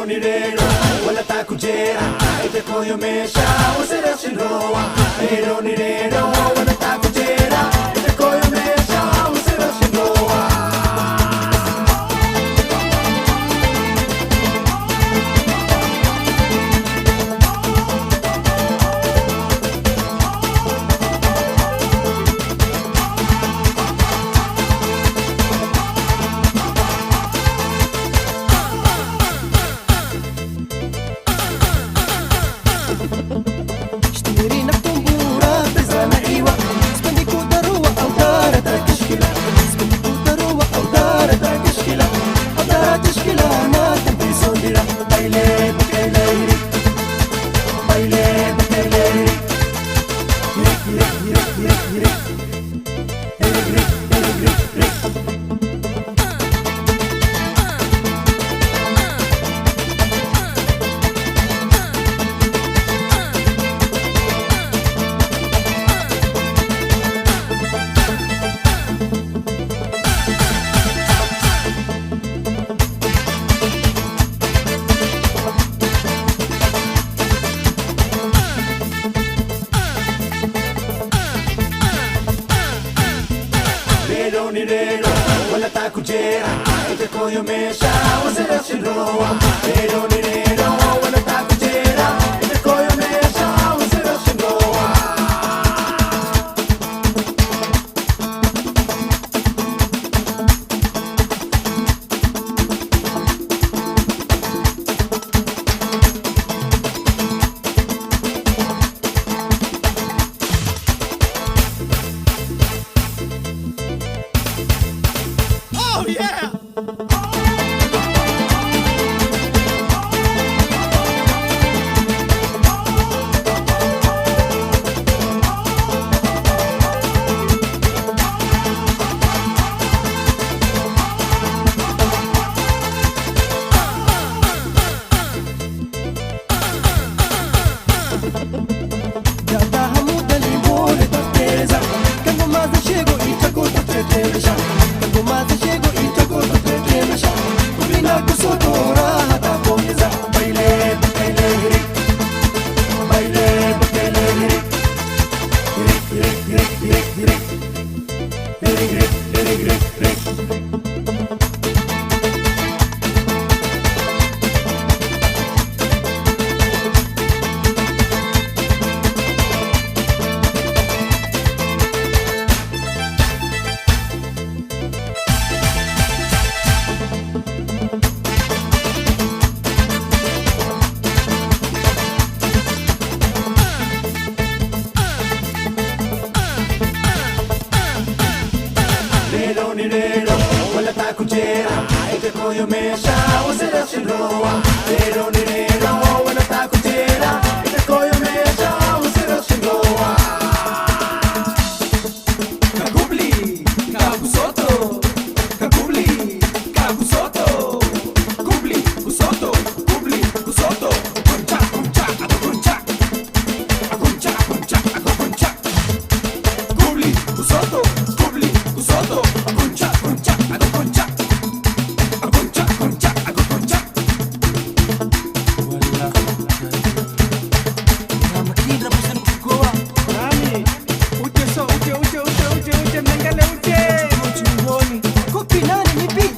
Nirero, wala ta kujera, ite koyo mesha, wasera shinroa. Nirero, nirero, wala ta kujera, ite koyo mesha, wasera shinroa. Nirero, wala ta kujera, ite koyo mesha, wasera shinroa. Nirero, nirero, wala ta kujera, ite koyo mesha, wasera shinroa. Oh yeah! Nirero, wala ta kujera, ite koyo mesha, wasera shinroa. Nirero, nirero, wala ta kujera, ite koyo mesha, wasera shinroa. Kagubli, kagusoto, kagubli, kagusoto, kubli, kusoto, kubli, kusoto, kuncha, kuncha, kuncha, kuncha, kuncha, kuncha, kubli, kusoto, kubli, kusoto. Kopi nani nipi